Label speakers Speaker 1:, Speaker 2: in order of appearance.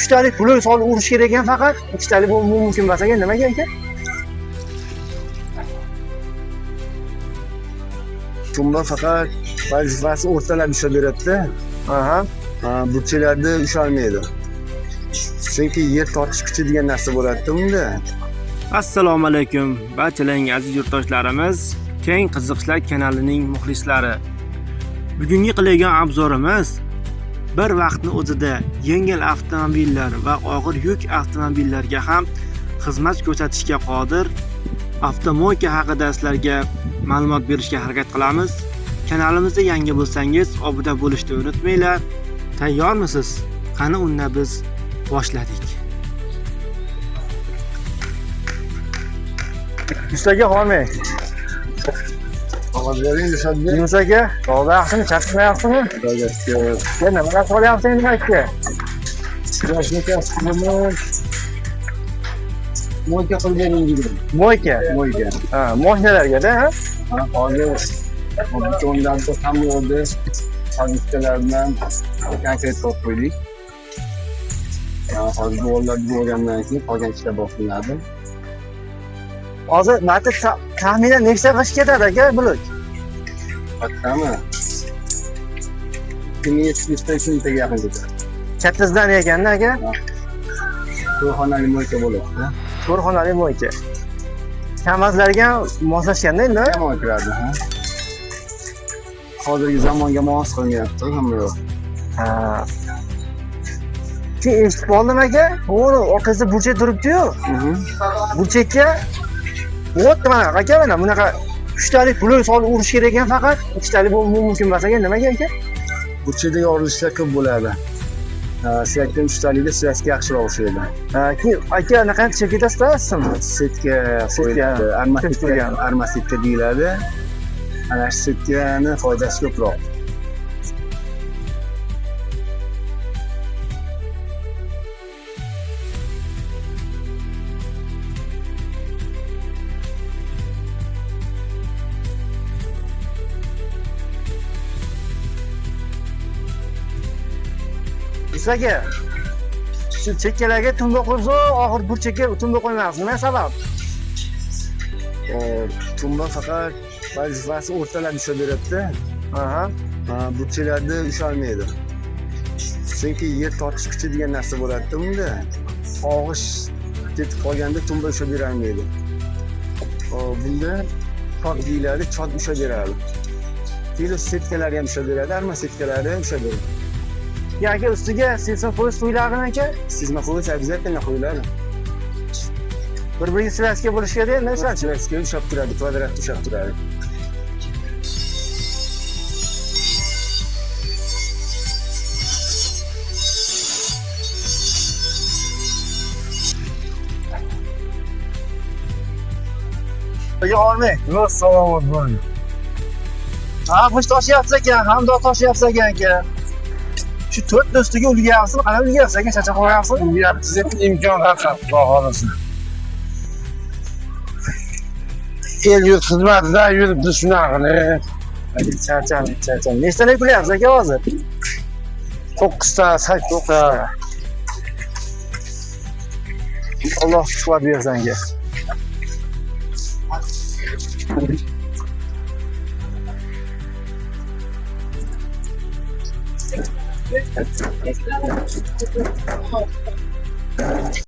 Speaker 1: 3talik pulini solib urish kerak ekan faqat. 2talik bu mumkin emas ekan, nimaga ekan?
Speaker 2: Tumba faqat vazifasi o'rtalab ushlab beradi-da.
Speaker 1: Aha.
Speaker 2: Burchaklarda ushalmaydi. Chunki yer tortish kuchi degan narsa bo'ladi-da unda.
Speaker 3: Assalomu alaykum barchalarga aziz yurtdoshlarimiz, Keng qiziqishlar kanalining muxlislari. Bugungi qiladigan obzorimiz bir vaqtni o'zida yengil avtomobillar va og'ir yuk avtomobillarga ham xizmat ko'rsatishga qodir avtomobilka haqida sizlarga ma'lumot berishga harakat qilamiz. Kanalimizda yangi bo'lsangiz, obuna bo'lishni unutmanglar. Tayyormisiz? Qani unda biz boshladik.
Speaker 1: Yusaka xolmang.
Speaker 2: Ovozlaring yushadi.
Speaker 1: Yusaka, yaxshimi, chaqmayapsizmi? Sen nima qilyapsan endi aka?
Speaker 2: Mo'yka qilib bering dedim.
Speaker 1: Mo'yka. Ha, mashinalarga-da, ha?
Speaker 2: Hozir butonlarda ham bo'ldi. Hozirchalar bilan konkret qilib qo'ydik. Hozir yo'llar bo'lgandan keyin qolgan ishlar boshlanadi.
Speaker 1: Hozir mana taxminan nechta qish ketadi aka bulut?
Speaker 2: Kattami? 2700 ga yaqin ketadi.
Speaker 1: Kattasidan ekanda aka?
Speaker 2: To'rxonali mo'yka bo'ladi-da.
Speaker 1: To'rxonali mo'yka. Kamazlarga moslashganda endi
Speaker 2: Yomon kiradi, ha. Hozirgi zamonga mos qilinyapti, hamma yo'q.
Speaker 1: ha. Keyin eshitib qoldim aka, o'g'ri orqasida burchak turibdi-yu. Burchakka o'tdi mana bunaqa 3talik pulini solib urish kerak ekan faqat. 2talik bu mumkin emas ekan, nimaga ekan?
Speaker 2: Burchakda yorilishlar ko'p bo'ladi. Siyakdan 3talikda siyasga yaxshiroq o'xshaydi.
Speaker 1: Keyin aka anaqani tushib ketasizda, sizmi?
Speaker 2: Setka qo'yiladi, armasetka deyiladi. Ana shu setkani foydasi ko'proq.
Speaker 1: Yusaka, shu chekkalarga tumba qo'ysa, oxir burchakka tumba qo'ymayapsiz. Nima sabab?
Speaker 2: Tumba faqat vazifasi o'rtalab ushlab beradi-da.
Speaker 1: Aha.
Speaker 2: Burchaklarda ushalmaydi. Chunki yer tortish kuchi degan narsa bo'ladi-da unda. Og'ish ketib qolganda tumba ushlab bera olmaydi. Bunda chot deyiladi, chot ushlab beradi. Keyin setkalari ham ushlab beradi, arma setkalari ham ushlab beradi.
Speaker 1: Aka ustiga sensofos qo'yiladimi aka?
Speaker 2: Sizmafoz обязательно qo'yiladi.
Speaker 1: Bir-biriga svaska bo'lish kerak, nima uchun?
Speaker 2: Svaska ushlab turadi, kvadratda ushlab turadi.
Speaker 1: Aka olmang.
Speaker 2: Yo'q, salomat bo'ling.
Speaker 1: Ha, qo'sh toshyapsiz ekan, hamda toshyapsiz ekan aka. Shu 4 do'stiga ulgayapsizmi? Qanaqa ulgayapsiz ekan? Charchab qolyapsizmi?
Speaker 2: Uyapsiz imkon qadar Xudo xolasa. El-yurt xizmatida yuribdi shunaqa.
Speaker 1: Charcham. Nechtalik qilyapsiz aka hozir?
Speaker 2: 9ta, 8ta.
Speaker 1: Alloh quvvat bersin aka.